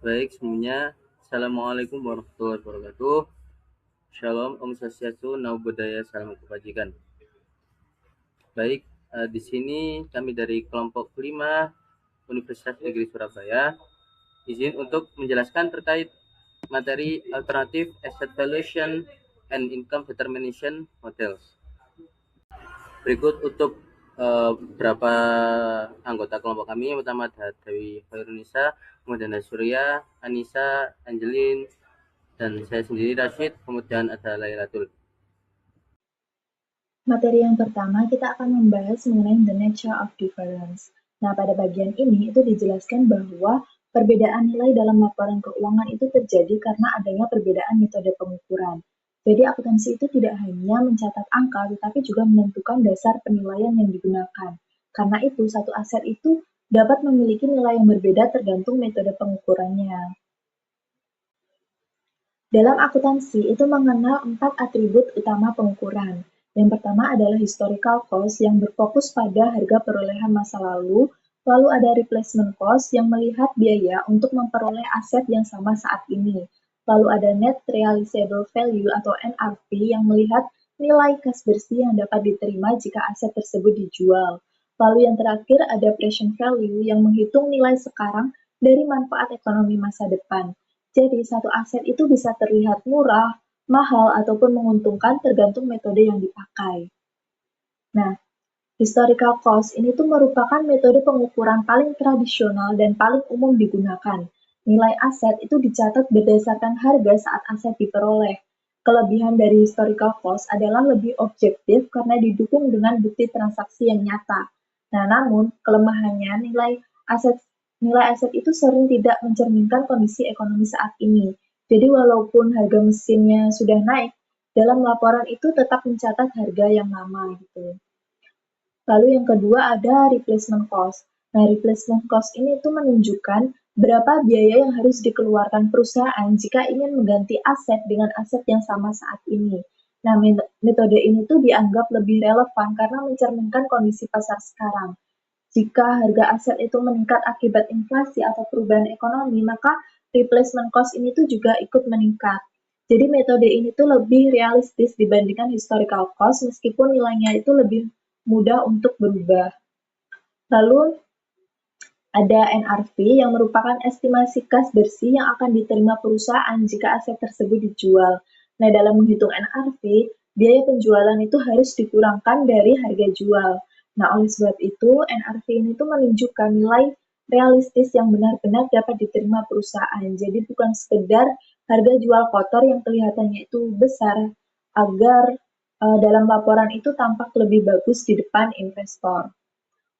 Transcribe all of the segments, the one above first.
Baik semuanya, Assalamualaikum warahmatullahi wabarakatuh. Shalom, Om Swastiastu, Namo Buddhaya, Salam Kebajikan. Baik, di sini kami dari kelompok 5 Universitas Negeri Surabaya izin untuk menjelaskan terkait materi alternatif asset valuation and income determination models. Berikut untuk beberapa anggota kelompok kami. Yang pertama ada Dewi Khairunisa, kemudian ada Surya, Anissa, Angelin, dan saya sendiri Rashid, kemudian ada Lailatul. Materi yang pertama kita akan membahas mengenai the nature of difference. Nah, pada bagian ini itu dijelaskan bahwa perbedaan nilai dalam laporan keuangan itu terjadi karena adanya perbedaan metode pengukuran. Jadi akuntansi itu tidak hanya mencatat angka, tetapi juga menentukan dasar penilaian yang digunakan. Karena itu, satu aset itu dapat memiliki nilai yang berbeda tergantung metode pengukurannya. Dalam akuntansi itu mengenal 4 atribut utama pengukuran. Yang pertama adalah historical cost yang berfokus pada harga perolehan masa lalu, lalu ada replacement cost yang melihat biaya untuk memperoleh aset yang sama saat ini. Lalu ada net realizable value atau NRV yang melihat nilai kas bersih yang dapat diterima jika aset tersebut dijual. Lalu yang terakhir ada present value yang menghitung nilai sekarang dari manfaat ekonomi masa depan. Jadi, satu aset itu bisa terlihat murah, mahal, ataupun menguntungkan tergantung metode yang dipakai. Nah, historical cost ini tuh merupakan metode pengukuran paling tradisional dan paling umum digunakan. Nilai aset itu dicatat berdasarkan harga saat aset diperoleh. Kelebihan dari historical cost adalah lebih objektif karena didukung dengan bukti transaksi yang nyata. Nah, namun kelemahannya nilai aset itu sering tidak mencerminkan kondisi ekonomi saat ini. Jadi walaupun harga mesinnya sudah naik, dalam laporan itu tetap mencatat harga yang lama gitu. Lalu yang kedua ada replacement cost. Nah, replacement cost ini tuh menunjukkan berapa biaya yang harus dikeluarkan perusahaan jika ingin mengganti aset dengan aset yang sama saat ini. Nah, metode ini tuh dianggap lebih relevan karena mencerminkan kondisi pasar sekarang. Jika harga aset itu meningkat akibat inflasi atau perubahan ekonomi, maka replacement cost ini tuh juga ikut meningkat. Jadi metode ini tuh lebih realistis dibandingkan historical cost meskipun nilainya itu lebih mudah untuk berubah. Lalu ada NRV yang merupakan estimasi kas bersih yang akan diterima perusahaan jika aset tersebut dijual. Nah, dalam menghitung NRV, biaya penjualan itu harus dikurangkan dari harga jual. Nah, oleh sebab itu, NRV ini tuh menunjukkan nilai realistis yang benar-benar dapat diterima perusahaan. Jadi bukan sekedar harga jual kotor yang kelihatannya itu besar agar dalam laporan itu tampak lebih bagus di depan investor.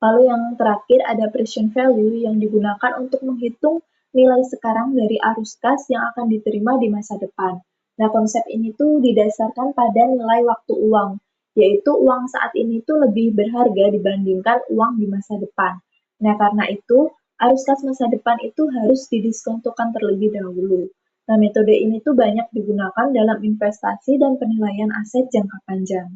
Lalu yang terakhir ada present value yang digunakan untuk menghitung nilai sekarang dari arus kas yang akan diterima di masa depan. Nah, konsep ini tuh didasarkan pada nilai waktu uang, yaitu uang saat ini tuh lebih berharga dibandingkan uang di masa depan. Nah, karena itu arus kas masa depan itu harus didiskontokan terlebih dahulu. Nah, metode ini tuh banyak digunakan dalam investasi dan penilaian aset jangka panjang.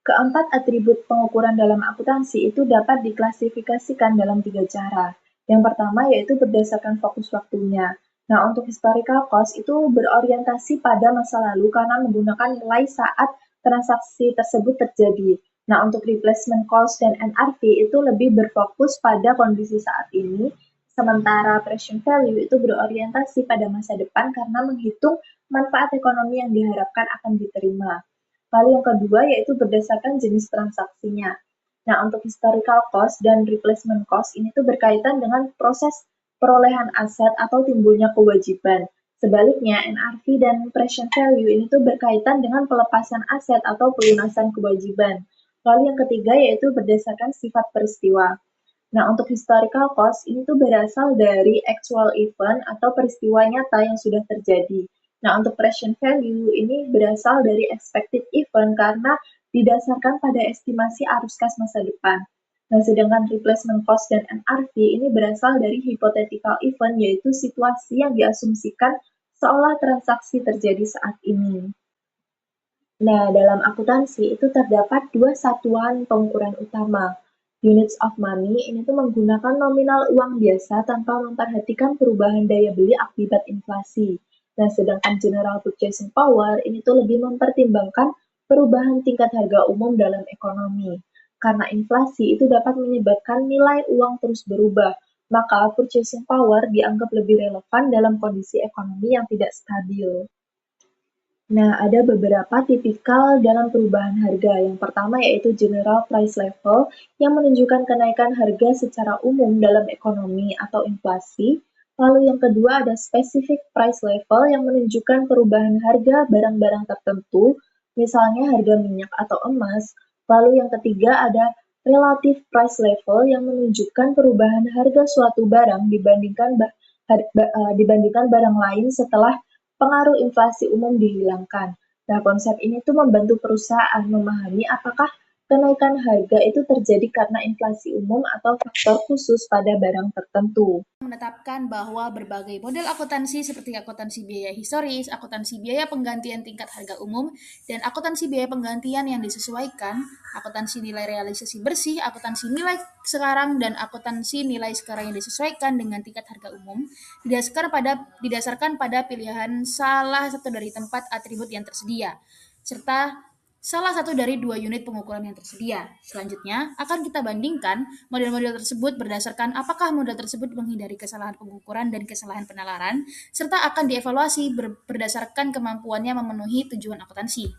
Keempat atribut pengukuran dalam akuntansi itu dapat diklasifikasikan dalam 3 cara. Yang pertama yaitu berdasarkan fokus waktunya. Nah, untuk historical cost itu berorientasi pada masa lalu karena menggunakan nilai saat transaksi tersebut terjadi. Nah, untuk replacement cost dan NRV itu lebih berfokus pada kondisi saat ini, sementara present value itu berorientasi pada masa depan karena menghitung manfaat ekonomi yang diharapkan akan diterima. Lalu yang kedua yaitu berdasarkan jenis transaksinya. Nah, untuk historical cost dan replacement cost ini tuh berkaitan dengan proses perolehan aset atau timbulnya kewajiban. Sebaliknya, NRV dan present value ini tuh berkaitan dengan pelepasan aset atau pelunasan kewajiban. Lalu yang ketiga yaitu berdasarkan sifat peristiwa. Nah, untuk historical cost ini tuh berasal dari actual event atau peristiwa nyata yang sudah terjadi. Nah, untuk present value ini berasal dari expected event karena didasarkan pada estimasi arus kas masa depan. Nah, sedangkan replacement cost dan NRV ini berasal dari hypothetical event, yaitu situasi yang diasumsikan seolah transaksi terjadi saat ini. Nah, dalam akuntansi itu terdapat dua satuan pengukuran utama. Units of money ini tuh menggunakan nominal uang biasa tanpa memperhatikan perubahan daya beli akibat inflasi. Nah, sedangkan general purchasing power ini tuh lebih mempertimbangkan perubahan tingkat harga umum dalam ekonomi. Karena inflasi itu dapat menyebabkan nilai uang terus berubah, maka purchasing power dianggap lebih relevan dalam kondisi ekonomi yang tidak stabil. Nah, ada beberapa tipikal dalam perubahan harga. Yang pertama yaitu general price level yang menunjukkan kenaikan harga secara umum dalam ekonomi atau inflasi. Lalu yang kedua ada specific price level yang menunjukkan perubahan harga barang-barang tertentu, misalnya harga minyak atau emas. Lalu yang ketiga ada relative price level yang menunjukkan perubahan harga suatu barang dibandingkan barang lain setelah pengaruh inflasi umum dihilangkan. Nah, konsep ini tuh membantu perusahaan memahami apakah kenaikan harga itu terjadi karena inflasi umum atau faktor khusus pada barang tertentu. Menetapkan bahwa berbagai model akuntansi seperti akuntansi biaya historis, akuntansi biaya penggantian tingkat harga umum, dan akuntansi biaya penggantian yang disesuaikan, akuntansi nilai realisasi bersih, akuntansi nilai sekarang, dan akuntansi nilai sekarang yang disesuaikan dengan tingkat harga umum, didasarkan pada pilihan salah satu dari tempat atribut yang tersedia, serta salah satu dari dua unit pengukuran yang tersedia. Selanjutnya, akan kita bandingkan model-model tersebut berdasarkan apakah model tersebut menghindari kesalahan pengukuran dan kesalahan penalaran, serta akan dievaluasi berdasarkan kemampuannya memenuhi tujuan akuntansi.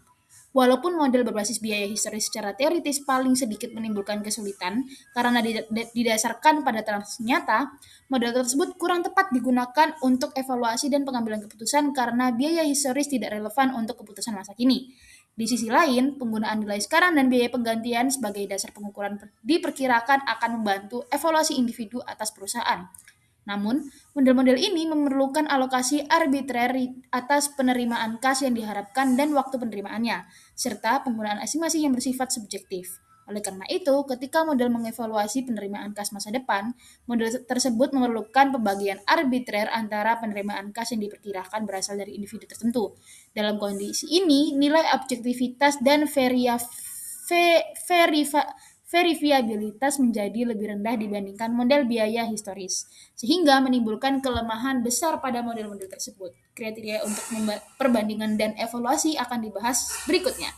Walaupun model berbasis biaya historis secara teoritis paling sedikit menimbulkan kesulitan karena didasarkan pada transaksi nyata, model tersebut kurang tepat digunakan untuk evaluasi dan pengambilan keputusan karena biaya historis tidak relevan untuk keputusan masa kini. Di sisi lain, penggunaan nilai sekarang dan biaya penggantian sebagai dasar pengukuran diperkirakan akan membantu evaluasi individu atas perusahaan. Namun, model-model ini memerlukan alokasi arbitrer atas penerimaan kas yang diharapkan dan waktu penerimaannya, serta penggunaan estimasi yang bersifat subjektif. Oleh karena itu, ketika model mengevaluasi penerimaan kas masa depan, model tersebut memerlukan pembagian arbitrer antara penerimaan kas yang diperkirakan berasal dari individu tertentu. Dalam kondisi ini, nilai objektivitas dan verifiabilitas menjadi lebih rendah dibandingkan model biaya historis, sehingga menimbulkan kelemahan besar pada model-model tersebut. Kriteria untuk perbandingan dan evaluasi akan dibahas berikutnya.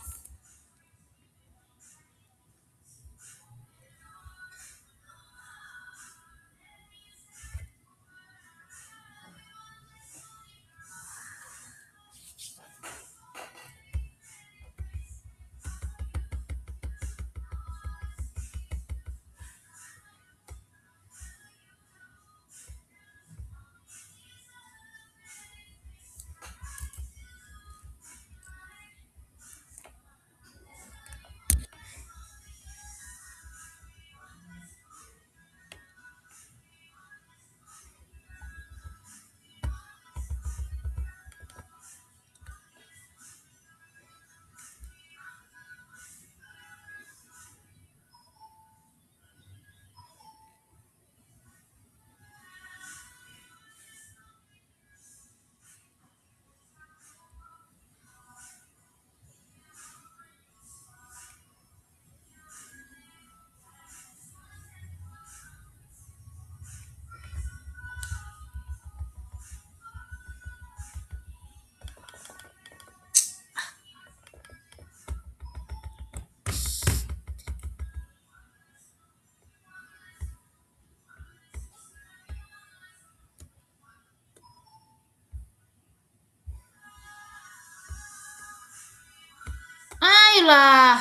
Ayolah.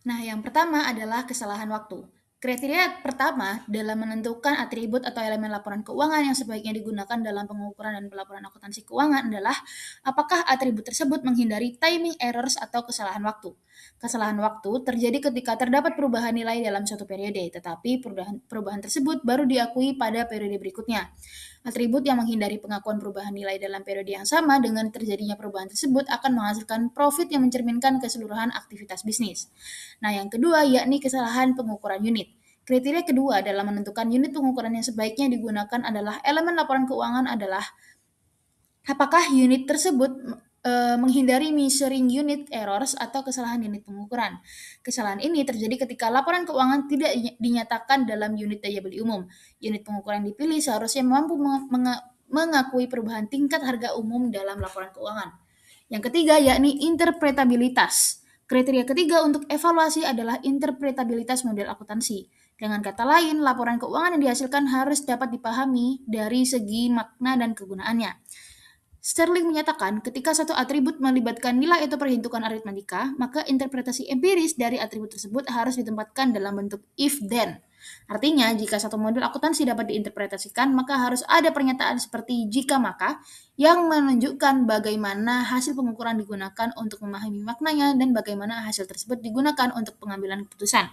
Nah, yang pertama adalah kesalahan waktu. Kriteria pertama dalam menentukan atribut atau elemen laporan keuangan yang sebaiknya digunakan dalam pengukuran dan pelaporan akuntansi keuangan adalah apakah atribut tersebut menghindari timing errors atau kesalahan waktu. Kesalahan waktu terjadi ketika terdapat perubahan nilai dalam suatu periode, tetapi perubahan tersebut baru diakui pada periode berikutnya. Atribut yang menghindari pengakuan perubahan nilai dalam periode yang sama dengan terjadinya perubahan tersebut akan menghasilkan profit yang mencerminkan keseluruhan aktivitas bisnis. Nah, yang kedua yakni kesalahan pengukuran unit. Kriteria kedua dalam menentukan unit pengukuran yang sebaiknya digunakan adalah elemen laporan keuangan adalah apakah unit tersebut menghindari measuring unit errors atau kesalahan unit pengukuran. Kesalahan ini terjadi ketika laporan keuangan tidak dinyatakan dalam unit daya beli umum. Unit pengukuran dipilih seharusnya mampu mengakui perubahan tingkat harga umum dalam laporan keuangan. Yang ketiga yakni interpretabilitas. Kriteria ketiga untuk evaluasi adalah interpretabilitas model akuntansi. Dengan kata lain, laporan keuangan yang dihasilkan harus dapat dipahami dari segi makna dan kegunaannya. Sterling menyatakan, ketika satu atribut melibatkan nilai atau perhitungan aritmatika, maka interpretasi empiris dari atribut tersebut harus ditempatkan dalam bentuk if-then. Artinya, jika satu model akuntansi dapat diinterpretasikan, maka harus ada pernyataan seperti jika maka, yang menunjukkan bagaimana hasil pengukuran digunakan untuk memahami maknanya dan bagaimana hasil tersebut digunakan untuk pengambilan keputusan.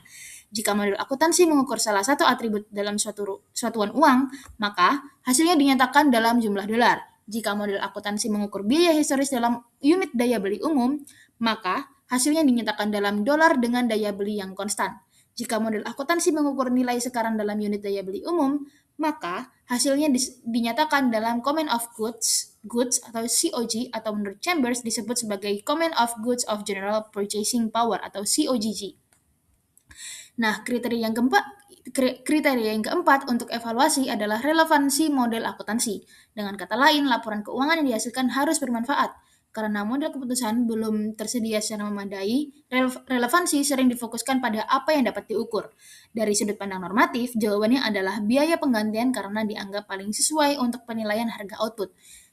Jika model akuntansi mengukur salah satu atribut dalam satuan uang, maka hasilnya dinyatakan dalam jumlah dolar. Jika model akuntansi mengukur biaya historis dalam unit daya beli umum, maka hasilnya dinyatakan dalam dolar dengan daya beli yang konstan. Jika model akuntansi mengukur nilai sekarang dalam unit daya beli umum, maka hasilnya dinyatakan dalam Common of Goods atau COG atau menurut Chambers disebut sebagai Common of Goods of General Purchasing Power atau COGG. Nah, kriteria yang keempat untuk evaluasi adalah relevansi model akuntansi. Dengan kata lain, laporan keuangan yang dihasilkan harus bermanfaat. Karena model keputusan belum tersedia secara memadai, relevansi sering difokuskan pada apa yang dapat diukur. Dari sudut pandang normatif, jawabannya adalah biaya penggantian karena dianggap paling sesuai untuk penilaian harga output.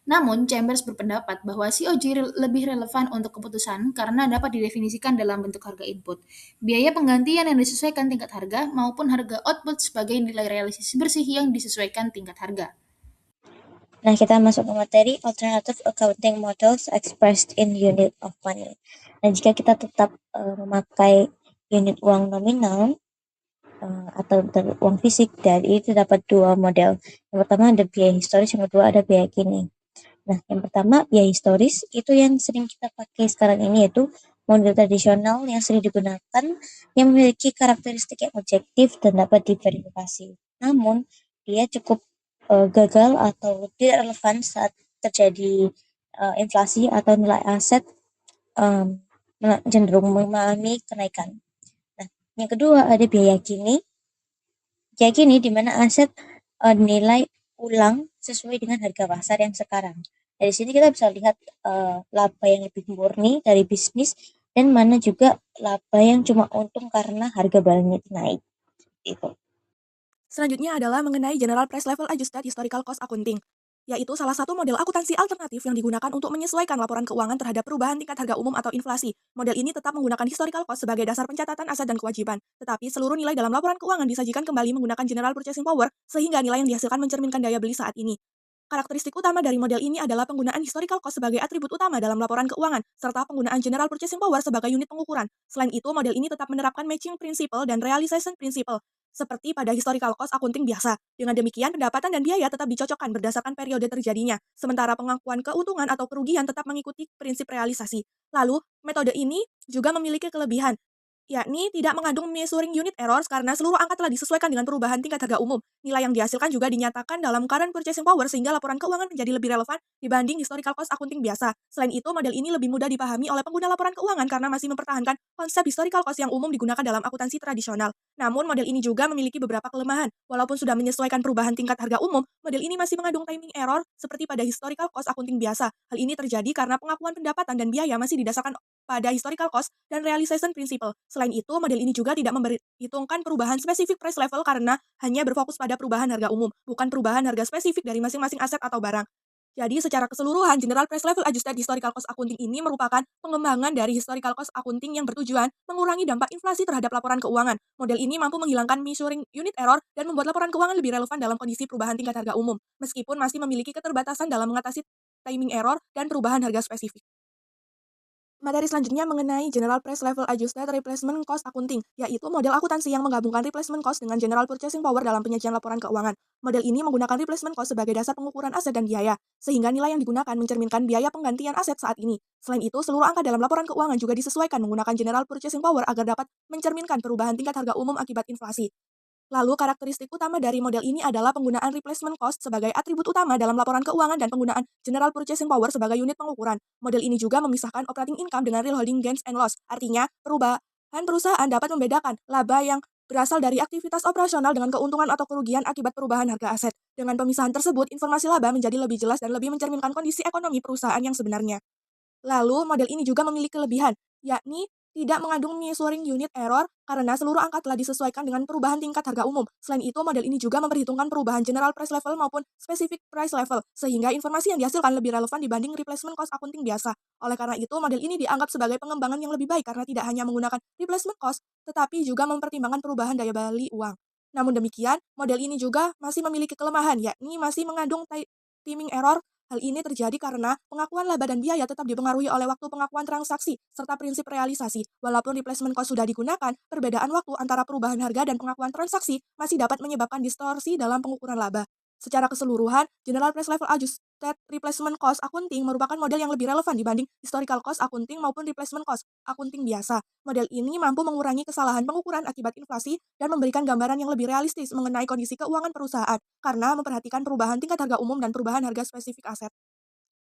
Namun, Chambers berpendapat bahwa COG lebih relevan untuk keputusan karena dapat didefinisikan dalam bentuk harga input, biaya penggantian yang disesuaikan tingkat harga, maupun harga output sebagai nilai realisasi bersih yang disesuaikan tingkat harga. Nah, kita masuk ke materi Alternative Accounting Models Expressed in Unit of Money. Nah, jika kita tetap memakai unit uang nominal atau uang fisik, dari itu dapat dua model. Yang pertama ada biaya historis, yang kedua ada biaya kini. Nah, yang pertama biaya historis itu yang sering kita pakai sekarang ini, yaitu model tradisional yang sering digunakan yang memiliki karakteristik yang objektif dan dapat diverifikasi. Namun, dia cukup gagal atau tidak relevan saat terjadi inflasi atau nilai aset cenderung mengalami kenaikan. Nah, yang kedua ada biaya kini. Biaya kini di mana aset dinilai ulang sesuai dengan harga pasar yang sekarang. Dari sini kita bisa lihat laba yang lebih murni dari bisnis dan mana juga laba yang cuma untung karena harga barangnya naik. Itu. Selanjutnya adalah mengenai General Price Level Adjusted Historical Cost Accounting, yaitu salah satu model akuntansi alternatif yang digunakan untuk menyesuaikan laporan keuangan terhadap perubahan tingkat harga umum atau inflasi. Model ini tetap menggunakan historical cost sebagai dasar pencatatan aset dan kewajiban, tetapi seluruh nilai dalam laporan keuangan disajikan kembali menggunakan General Purchasing Power, sehingga nilai yang dihasilkan mencerminkan daya beli saat ini. Karakteristik utama dari model ini adalah penggunaan historical cost sebagai atribut utama dalam laporan keuangan, serta penggunaan General Purchasing Power sebagai unit pengukuran. Selain itu, model ini tetap menerapkan matching principle dan realization principle, seperti pada historical cost accounting biasa. Dengan demikian, pendapatan dan biaya tetap dicocokkan berdasarkan periode terjadinya, sementara pengakuan keuntungan atau kerugian tetap mengikuti prinsip realisasi. Lalu, metode ini juga memiliki kelebihan, yakni tidak mengandung measuring unit errors karena seluruh angka telah disesuaikan dengan perubahan tingkat harga umum. Nilai yang dihasilkan juga dinyatakan dalam current purchasing power sehingga laporan keuangan menjadi lebih relevan dibanding historical cost accounting biasa. Selain itu, model ini lebih mudah dipahami oleh pengguna laporan keuangan karena masih mempertahankan konsep historical cost yang umum digunakan dalam akuntansi tradisional. Namun, model ini juga memiliki beberapa kelemahan. Walaupun sudah menyesuaikan perubahan tingkat harga umum, model ini masih mengandung timing error seperti pada historical cost accounting biasa. Hal ini terjadi karena pengakuan pendapatan dan biaya masih didasarkan pada historical cost dan realization principle. Selain itu, model ini juga tidak memperhitungkan perubahan spesifik price level karena hanya berfokus pada perubahan harga umum, bukan perubahan harga spesifik dari masing-masing aset atau barang. Jadi, secara keseluruhan, General Price Level Adjusted Historical Cost Accounting ini merupakan pengembangan dari Historical Cost Accounting yang bertujuan mengurangi dampak inflasi terhadap laporan keuangan. Model ini mampu menghilangkan measuring unit error dan membuat laporan keuangan lebih relevan dalam kondisi perubahan tingkat harga umum, meskipun masih memiliki keterbatasan dalam mengatasi timing error dan perubahan harga spesifik. Materi selanjutnya mengenai General Price Level Adjusted Replacement Cost Accounting, yaitu model akuntansi yang menggabungkan replacement cost dengan General Purchasing Power dalam penyajian laporan keuangan. Model ini menggunakan replacement cost sebagai dasar pengukuran aset dan biaya, sehingga nilai yang digunakan mencerminkan biaya penggantian aset saat ini. Selain itu, seluruh angka dalam laporan keuangan juga disesuaikan menggunakan General Purchasing Power agar dapat mencerminkan perubahan tingkat harga umum akibat inflasi. Lalu, karakteristik utama dari model ini adalah penggunaan replacement cost sebagai atribut utama dalam laporan keuangan dan penggunaan general purchasing power sebagai unit pengukuran. Model ini juga memisahkan operating income dengan real holding gains and loss. Artinya, perubahan perusahaan dapat membedakan laba yang berasal dari aktivitas operasional dengan keuntungan atau kerugian akibat perubahan harga aset. Dengan pemisahan tersebut, informasi laba menjadi lebih jelas dan lebih mencerminkan kondisi ekonomi perusahaan yang sebenarnya. Lalu, model ini juga memiliki kelebihan, yakni tidak mengandung measuring unit error karena seluruh angka telah disesuaikan dengan perubahan tingkat harga umum. Selain itu, model ini juga memperhitungkan perubahan general price level maupun specific price level, sehingga informasi yang dihasilkan lebih relevan dibanding replacement cost accounting biasa. Oleh karena itu, model ini dianggap sebagai pengembangan yang lebih baik karena tidak hanya menggunakan replacement cost, tetapi juga mempertimbangkan perubahan daya beli uang. Namun demikian, model ini juga masih memiliki kelemahan, yakni masih mengandung timing error. Hal ini terjadi karena pengakuan laba dan biaya tetap dipengaruhi oleh waktu pengakuan transaksi serta prinsip realisasi. Walaupun replacement cost sudah digunakan, perbedaan waktu antara perubahan harga dan pengakuan transaksi masih dapat menyebabkan distorsi dalam pengukuran laba. Secara keseluruhan, General Price Level Adjusted Replacement Cost Accounting merupakan model yang lebih relevan dibanding Historical Cost Accounting maupun Replacement Cost Accounting biasa. Model ini mampu mengurangi kesalahan pengukuran akibat inflasi dan memberikan gambaran yang lebih realistis mengenai kondisi keuangan perusahaan karena memperhatikan perubahan tingkat harga umum dan perubahan harga spesifik aset.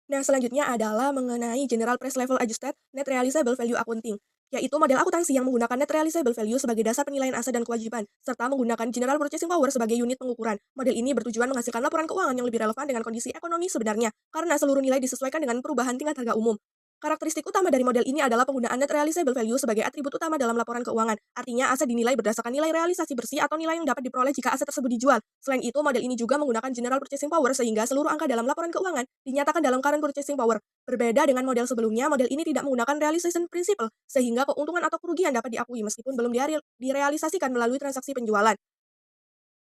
Nah, selanjutnya adalah mengenai General Price Level Adjusted Net Realizable Value Accounting, yaitu model akuntansi yang menggunakan Net Realizable Value sebagai dasar penilaian aset dan kewajiban, serta menggunakan General Purchasing Power sebagai unit pengukuran. Model ini bertujuan menghasilkan laporan keuangan yang lebih relevan dengan kondisi ekonomi sebenarnya, karena seluruh nilai disesuaikan dengan perubahan tingkat harga umum. Karakteristik utama dari model ini adalah penggunaan Net Realizable Value sebagai atribut utama dalam laporan keuangan. Artinya, aset dinilai berdasarkan nilai realisasi bersih atau nilai yang dapat diperoleh jika aset tersebut dijual. Selain itu, model ini juga menggunakan General Purchasing Power sehingga seluruh angka dalam laporan keuangan dinyatakan dalam Current Purchasing Power. Berbeda dengan model sebelumnya, model ini tidak menggunakan Realization Principle, sehingga keuntungan atau kerugian dapat diakui meskipun belum direalisasikan melalui transaksi penjualan.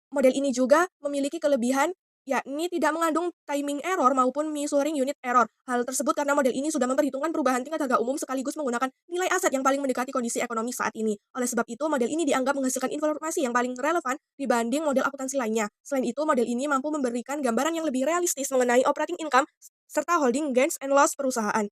Model ini juga memiliki kelebihan, yakni tidak mengandung timing error maupun measuring unit error. Hal tersebut karena model ini sudah memperhitungkan perubahan tingkat harga umum sekaligus menggunakan nilai aset yang paling mendekati kondisi ekonomi saat ini. Oleh sebab itu, model ini dianggap menghasilkan informasi yang paling relevan dibanding model akuntansi lainnya. Selain itu, model ini mampu memberikan gambaran yang lebih realistis mengenai operating income serta holding gains and loss perusahaan.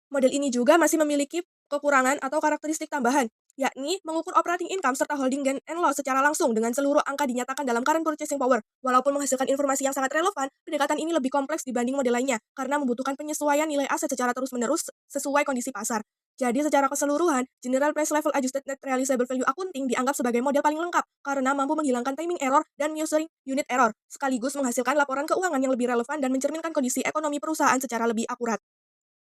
Model ini juga masih memiliki kekurangan atau karakteristik tambahan, yakni mengukur operating income serta holding gain and loss secara langsung dengan seluruh angka dinyatakan dalam Current Purchasing Power. Walaupun menghasilkan informasi yang sangat relevan, pendekatan ini lebih kompleks dibanding model lainnya karena membutuhkan penyesuaian nilai aset secara terus-menerus sesuai kondisi pasar. Jadi secara keseluruhan, General Price Level Adjusted Net Realizable Value Accounting dianggap sebagai model paling lengkap karena mampu menghilangkan timing error dan measuring unit error, sekaligus menghasilkan laporan keuangan yang lebih relevan dan mencerminkan kondisi ekonomi perusahaan secara lebih akurat.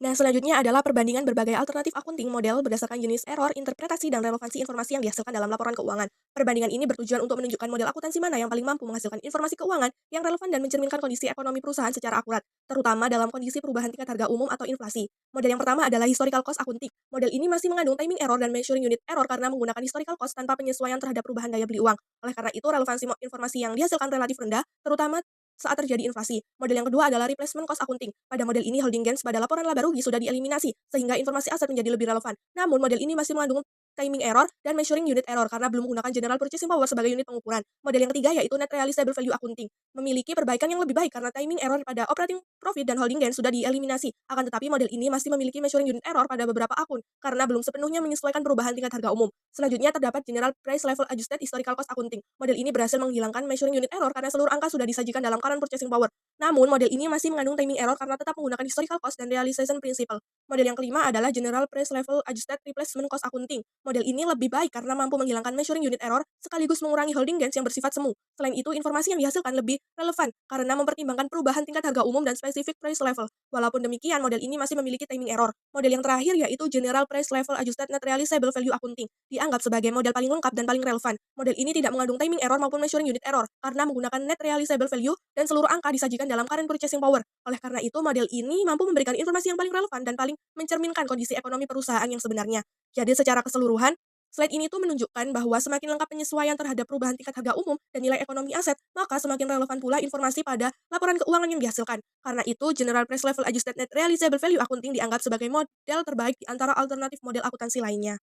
Nah, selanjutnya adalah perbandingan berbagai alternatif accounting model berdasarkan jenis error, interpretasi, dan relevansi informasi yang dihasilkan dalam laporan keuangan. Perbandingan ini bertujuan untuk menunjukkan model akuntansi mana yang paling mampu menghasilkan informasi keuangan yang relevan dan mencerminkan kondisi ekonomi perusahaan secara akurat, terutama dalam kondisi perubahan tingkat harga umum atau inflasi. Model yang pertama adalah historical cost accounting. Model ini masih mengandung timing error dan measuring unit error karena menggunakan historical cost tanpa penyesuaian terhadap perubahan daya beli uang. Oleh karena itu, relevansi informasi yang dihasilkan relatif rendah, terutama saat terjadi inflasi. Model yang kedua adalah replacement cost accounting. Pada model ini, holding gains pada laporan laba rugi sudah dieliminasi, sehingga informasi aset menjadi lebih relevan. Namun, model ini masih mengandung timing error dan measuring unit error karena belum menggunakan general purchasing power sebagai unit pengukuran. Model yang ketiga yaitu net realizable value accounting. Memiliki perbaikan yang lebih baik karena timing error pada operating profit dan holding gains sudah dieliminasi. Akan tetapi model ini masih memiliki measuring unit error pada beberapa akun karena belum sepenuhnya menyesuaikan perubahan tingkat harga umum. Selanjutnya terdapat general price level adjusted historical cost accounting. Model ini berhasil menghilangkan measuring unit error karena seluruh angka sudah disajikan dalam current purchasing power. Namun, model ini masih mengandung timing error karena tetap menggunakan historical cost dan realization principle. Model yang kelima adalah General Price Level Adjusted Replacement Cost Accounting. Model ini lebih baik karena mampu menghilangkan measuring unit error sekaligus mengurangi holding gains yang bersifat semu. Selain itu, informasi yang dihasilkan lebih relevan karena mempertimbangkan perubahan tingkat harga umum dan specific price level. Walaupun demikian, model ini masih memiliki timing error. Model yang terakhir yaitu General Price Level Adjusted Net Realizable Value Accounting. Dianggap sebagai model paling lengkap dan paling relevan. Model ini tidak mengandung timing error maupun measuring unit error karena menggunakan net realizable value dan seluruh angka disajikan dalam current purchasing power. Oleh karena itu, model ini mampu memberikan informasi yang paling relevan dan paling mencerminkan kondisi ekonomi perusahaan yang sebenarnya. Jadi secara keseluruhan, slide ini tuh menunjukkan bahwa semakin lengkap penyesuaian terhadap perubahan tingkat harga umum dan nilai ekonomi aset, maka semakin relevan pula informasi pada laporan keuangan yang dihasilkan. Karena itu, General Price Level Adjusted Net Realizable Value Accounting dianggap sebagai model terbaik di antara alternatif model akuntansi lainnya.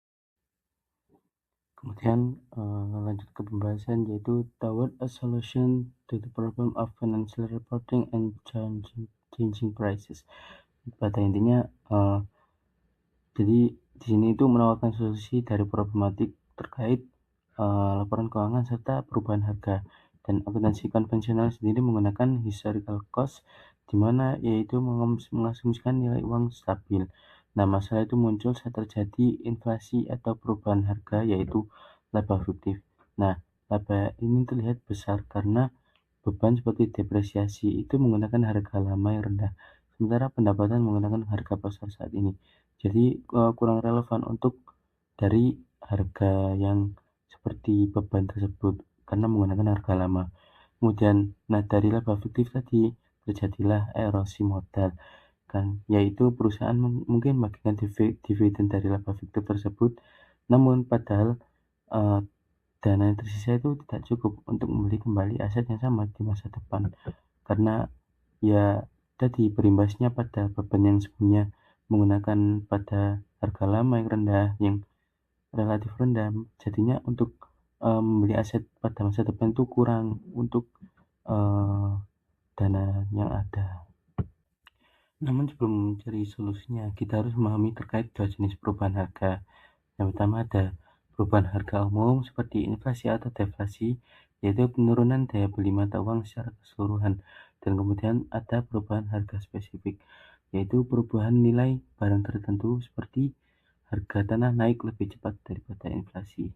Kemudian lanjut ke pembahasan yaitu toward a solution to the problem of financial reporting and changing prices. Pada intinya, jadi di sini itu menawarkan solusi dari problematik terkait laporan keuangan serta perubahan harga. Dan akuntansi konvensional sendiri menggunakan historical cost, di mana yaitu mengasumsikan nilai uang stabil. Nah, masalah itu muncul saat terjadi inflasi atau perubahan harga, yaitu laba fiktif. Nah, laba ini terlihat besar karena beban seperti depresiasi itu menggunakan harga lama yang rendah, sementara pendapatan menggunakan harga pasar saat ini. Jadi kurang relevan untuk dari harga yang seperti beban tersebut karena menggunakan harga lama. Kemudian, nah dari laba fiktif tadi terjadilah erosi modal kan, yaitu perusahaan mungkin membagikan dividen dari laba fiktif tersebut, namun padahal dana yang tersisa itu tidak cukup untuk membeli kembali aset yang sama di masa depan, karena ya tadi berimbasnya pada beban yang sebelumnya menggunakan pada harga lama yang rendah, yang relatif rendah, jadinya untuk membeli aset pada masa depan itu kurang untuk dana yang ada. Namun sebelum mencari solusinya, kita harus memahami terkait dua jenis perubahan harga. Yang pertama ada perubahan harga umum seperti inflasi atau deflasi, yaitu penurunan daya beli mata uang secara keseluruhan. Dan kemudian ada perubahan harga spesifik, yaitu perubahan nilai barang tertentu seperti harga tanah naik lebih cepat daripada inflasi.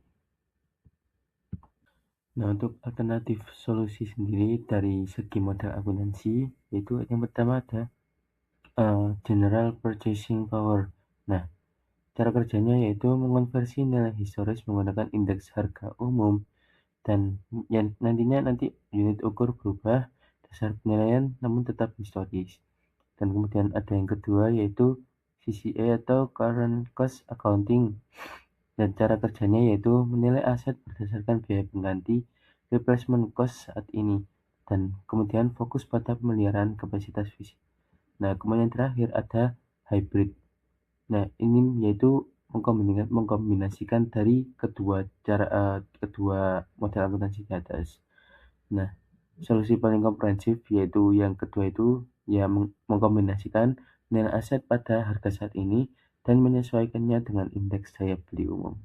Nah, untuk alternatif solusi sendiri dari segi model akuntansi, yaitu yang pertama ada General Purchasing Power. Nah, cara kerjanya yaitu mengonversi nilai historis menggunakan indeks harga umum, dan yang nantinya unit ukur berubah dasar penilaian namun tetap historis. Dan kemudian ada yang kedua yaitu CCA atau Current Cost Accounting, dan cara kerjanya yaitu menilai aset berdasarkan biaya pengganti replacement cost saat ini, dan kemudian fokus pada pemeliharaan kapasitas fisik. Nah, kemudian terakhir ada hybrid. Nah, ini yaitu mengkombinasikan dari kedua model akuntansi di atas. Nah, solusi paling komprehensif yaitu yang kedua itu ya mengkombinasikan nilai aset pada harga saat ini dan menyesuaikannya dengan indeks daya beli umum.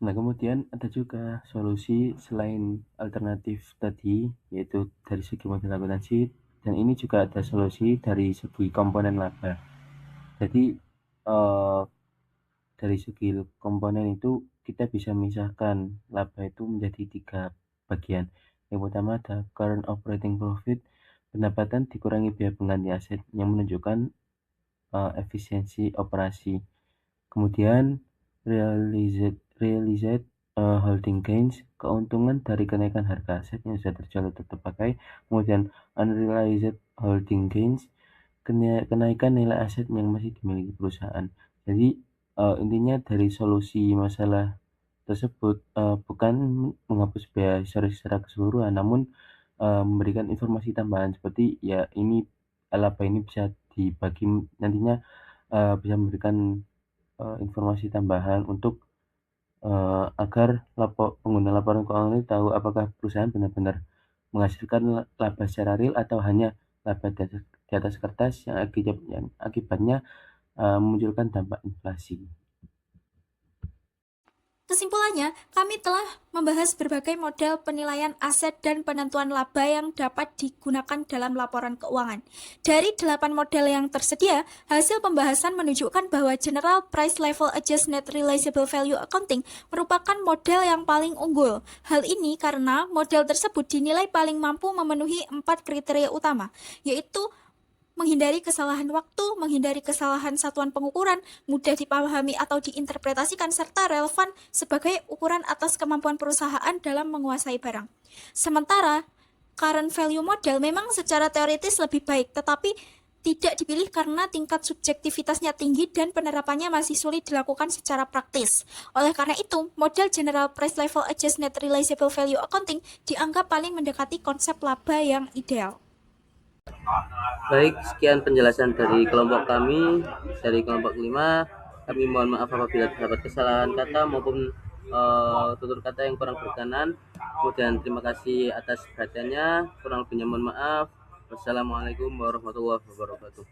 Nah, kemudian ada juga solusi selain alternatif tadi, yaitu dari segi model akuntansi, dan ini juga ada solusi dari segi komponen laba. Jadi dari segi komponen itu kita bisa memisahkan laba itu menjadi 3 bagian. Yang pertama ada current operating profit, pendapatan dikurangi biaya pengganti aset yang menunjukkan efisiensi operasi. Kemudian realized holding gains, keuntungan dari kenaikan harga aset yang sudah terjual atau terpakai. Kemudian unrealized holding gains, kenaikan nilai aset yang masih dimiliki perusahaan. Jadi intinya dari solusi masalah tersebut bukan menghapus biaya historis secara keseluruhan, namun memberikan informasi tambahan seperti ya ini laba ini bisa dibagi nantinya, bisa memberikan informasi tambahan untuk agar pengguna laporan keuangan ini tahu apakah perusahaan benar-benar menghasilkan laba secara real atau hanya laba di atas kertas yang akibatnya memunculkan dampak inflasi. Kesimpulannya, kami telah membahas berbagai model penilaian aset dan penentuan laba yang dapat digunakan dalam laporan keuangan. Dari 8 model yang tersedia, hasil pembahasan menunjukkan bahwa General Price Level Adjusted Net Realizable Value Accounting merupakan model yang paling unggul. Hal ini karena model tersebut dinilai paling mampu memenuhi 4 kriteria utama, yaitu menghindari kesalahan waktu, menghindari kesalahan satuan pengukuran, mudah dipahami atau diinterpretasikan, serta relevan sebagai ukuran atas kemampuan perusahaan dalam menguasai barang. Sementara, current value model memang secara teoritis lebih baik, tetapi tidak dipilih karena tingkat subjektivitasnya tinggi dan penerapannya masih sulit dilakukan secara praktis. Oleh karena itu, model General Price Level Adjusted Net Realizable Value Accounting dianggap paling mendekati konsep laba yang ideal. Baik, sekian penjelasan dari kelompok kami, dari kelompok 5. Kami mohon maaf apabila terdapat kesalahan kata maupun tutur kata yang kurang berkenan. Kemudian terima kasih atas perhatiannya, kurang lebihnya mohon maaf. Wassalamualaikum warahmatullahi wabarakatuh.